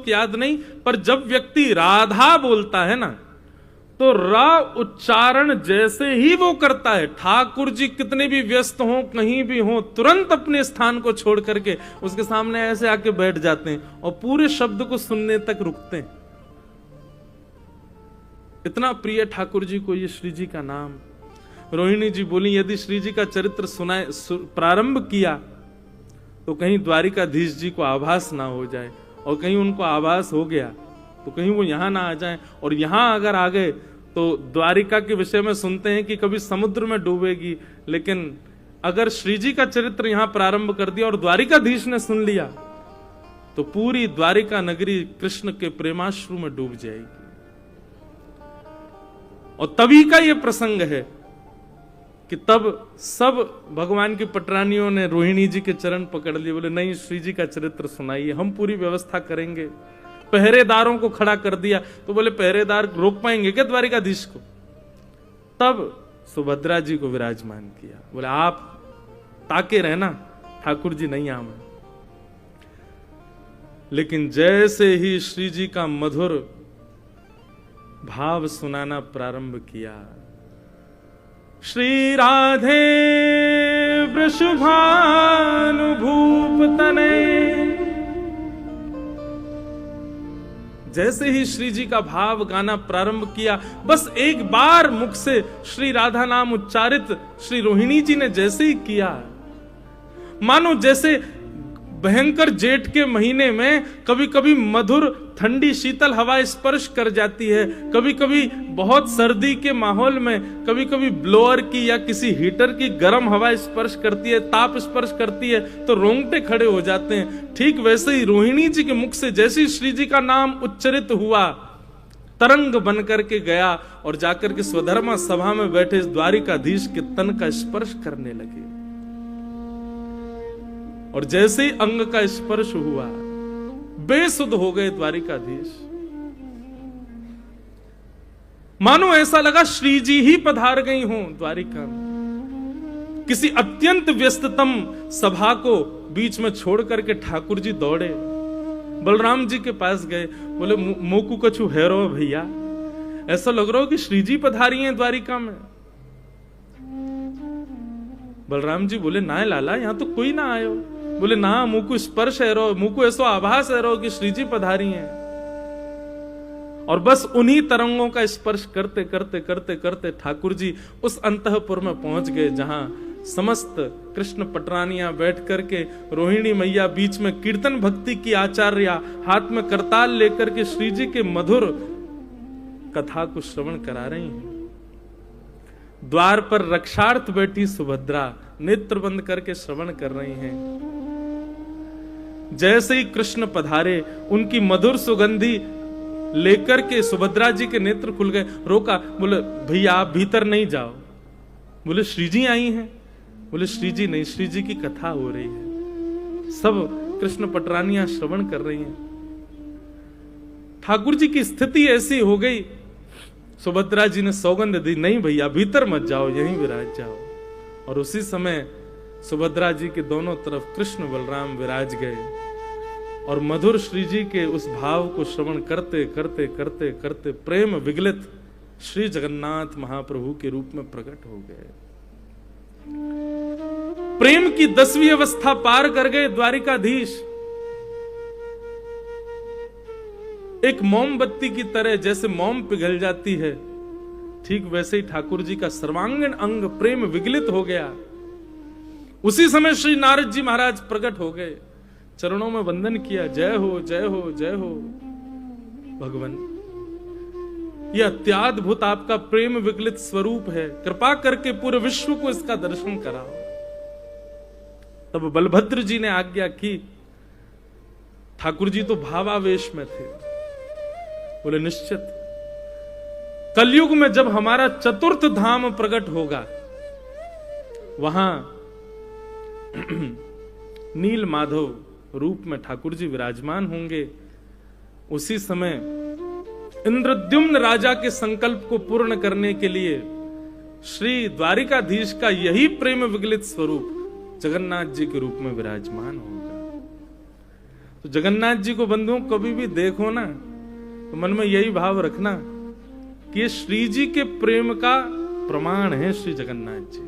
याद नहीं, पर जब व्यक्ति राधा बोलता है ना, तो रा उच्चारण जैसे ही वो करता है, ठाकुर जी कितने भी व्यस्त हों, कहीं भी हों, तुरंत अपने स्थान को छोड़ करके उसके सामने ऐसे आके बैठ जाते हैं और पूरे शब्द को सुनने तक रुकते हैं। इतना प्रिय ठाकुर जी को ये श्री जी का नाम। रोहिणी जी बोली, यदि श्री जी का चरित्र सुनाए प्रारंभ किया तो कहीं द्वारिकाधीश जी को आभास ना हो जाए, और कहीं उनको आभास हो गया तो कहीं वो यहां ना आ जाए, और यहां अगर आ गए तो द्वारिका के विषय में सुनते हैं कि कभी समुद्र में डूबेगी, लेकिन अगर श्री जी का चरित्र यहां प्रारंभ कर दिया और द्वारिकाधीश ने सुन लिया तो पूरी द्वारिका नगरी कृष्ण के प्रेमाश्रु में डूब जाएगी। और तभी का यह प्रसंग है कि तब सब भगवान की पटरानियों ने रोहिणी जी के चरण पकड़ लिए, बोले नहीं श्री जी का चरित्र सुनाइए, हम पूरी व्यवस्था करेंगे। पहरेदारों को खड़ा कर दिया, तो बोले पहरेदार रोक पाएंगे क्या द्वारिकाधीश को? तब सुभद्रा जी को विराजमान किया, बोले आप ताके रहना, ठाकुर जी नहीं आवे। लेकिन जैसे ही श्री जी का मधुर भाव सुनाना प्रारंभ किया, श्री राधे वृषभानुभूप तनय, जैसे ही श्री जी का भाव गाना प्रारंभ किया, बस एक बार मुख से श्री राधा नाम उच्चारित श्री रोहिणी जी ने जैसे ही किया, मानो जैसे भयंकर जेठ के महीने में कभी कभी मधुर ठंडी शीतल हवा स्पर्श कर जाती है, कभी कभी बहुत सर्दी के माहौल में कभी कभी ब्लोअर की या किसी हीटर की गर्म हवा स्पर्श करती है, ताप स्पर्श करती है तो रोंगटे खड़े हो जाते हैं। ठीक वैसे ही रोहिणी जी के मुख से जैसे ही श्री जी का नाम उच्चरित हुआ, तरंग बन करके गया और जाकर के स्वधर्मा सभा में बैठे इस द्वारिकाधीश के तन का स्पर्श करने लगे। और जैसे ही अंग का स्पर्श हुआ, बेसुध हो गए द्वारिकाधीश। मानो ऐसा लगा श्री जी ही पधार गई हों द्वारिका में। किसी अत्यंत व्यस्ततम सभा को बीच में छोड़ करके ठाकुर जी दौड़े, बलराम जी के पास गए, बोले मोकू कछु हैरो भैया, ऐसा लग रहा हो कि श्री जी पधारी हैं द्वारिका में। बलराम जी बोले ना लाला, यहां तो कोई ना आयो। बोले ना, मुझको स्पर्श है रो, मुझको ऐसा आभास है रो कि श्री जी पधारी हैं। और बस उन्हीं तरंगों का स्पर्श करते करते करते करते ठाकुर जी उस अंतःपुर में पहुंच गए जहां समस्त कृष्ण पटरानियां बैठ करके, रोहिणी मैया बीच में कीर्तन भक्ति की आचार्या हाथ में करताल लेकर के श्री जी के मधुर कथा को श्रवण करा रही हैं। द्वार पर रक्षार्थ बैठी सुभद्रा नेत्र बंद करके श्रवण कर रही हैं। जैसे ही कृष्ण पधारे, उनकी मधुर सुगंधी लेकर के सुभद्रा जी के नेत्र खुल गए। रोका, बोले भैया आप भीतर नहीं जाओ। बोले श्री जी आई हैं। बोले श्री जी नहीं, श्री जी की कथा हो रही है, सब कृष्ण पटरानियां श्रवण कर रही हैं। ठाकुर जी की स्थिति ऐसी हो गई, सुभद्रा जी ने सौगंध दी, नहीं भैया भीतर मत जाओ, यहीं विराज जाओ। और उसी समय सुभद्रा जी के दोनों तरफ कृष्ण बलराम विराज गए और मधुर श्री जी के उस भाव को श्रवण करते करते करते करते प्रेम विगलित श्री जगन्नाथ महाप्रभु के रूप में प्रकट हो गए। प्रेम की 10वीं अवस्था पार कर गए द्वारिकाधीश। एक मोमबत्ती की तरह जैसे मोम पिघल जाती है, ठीक वैसे ही ठाकुर जी का सर्वांगीण अंग प्रेम विगलित हो गया। उसी समय श्री नारद जी महाराज प्रकट हो गए, चरणों में वंदन किया, जय हो जय हो जय हो भगवान, यह अत्याद्भुत आपका प्रेम विगलित स्वरूप है, कृपा करके पूरे विश्व को इसका दर्शन कराओ। तब बलभद्र जी ने आज्ञा की। ठाकुर जी तो भावावेश में थे, बोले निश्चित कलयुग में जब हमारा चतुर्थ धाम प्रकट होगा, वहां नील माधव रूप में ठाकुर जी विराजमान होंगे। उसी समय इंद्रद्युम्न राजा के संकल्प को पूर्ण करने के लिए श्री द्वारिकाधीश का यही प्रेम विगलित स्वरूप जगन्नाथ जी के रूप में विराजमान होगा। तो जगन्नाथ जी को बंधुओं कभी भी देखो ना तो मन में यही भाव रखना कि ये श्री जी के प्रेम का प्रमाण है श्री जगन्नाथ जी।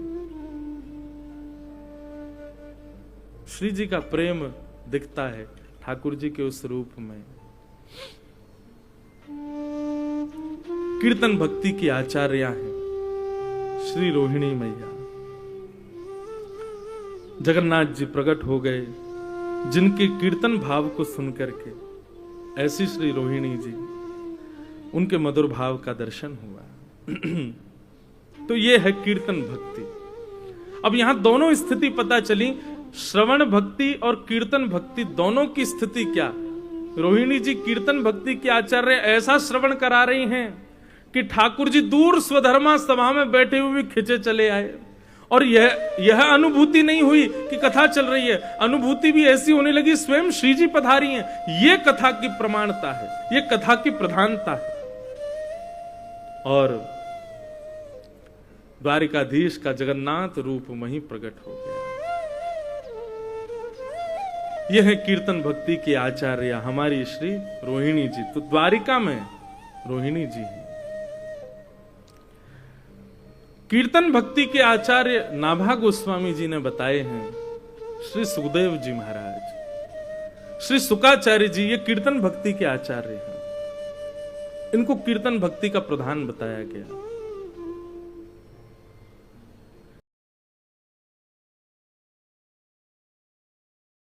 श्री जी का प्रेम दिखता है ठाकुर जी के उस रूप में। कीर्तन भक्ति की आचार्या है श्री रोहिणी मैया। जगन्नाथ जी प्रकट हो गए जिनके कीर्तन भाव को सुनकर के, ऐसी श्री रोहिणी जी, उनके मधुर भाव का दर्शन हुआ। तो ये है कीर्तन भक्ति। अब यहां दोनों स्थिति पता चली, श्रवण भक्ति और कीर्तन भक्ति दोनों की स्थिति क्या। रोहिणी जी कीर्तन भक्ति के आचार्य ऐसा श्रवण करा रही हैं कि ठाकुर जी दूर स्वधर्मा सभा में बैठे हुए खिंचे चले आए, और यह अनुभूति नहीं हुई कि कथा चल रही है, अनुभूति भी ऐसी होने लगी स्वयं श्री जी पधारी हैं। यह कथा की प्रमाणता है, यह कथा की प्रधानता है। और द्वारिकाधीश का जगन्नाथ रूप वहीं प्रकट हो गया। यह है कीर्तन भक्ति की आचार्य हमारी श्री रोहिणी जी। तो द्वारिका में रोहिणी जी हैं। कीर्तन भक्ति के आचार्य नाभा गोस्वामी जी ने बताए हैं श्री सुखदेव जी महाराज, श्री सुकाचार्य जी, ये कीर्तन भक्ति के आचार्य हैं। इनको कीर्तन भक्ति का प्रधान बताया गया।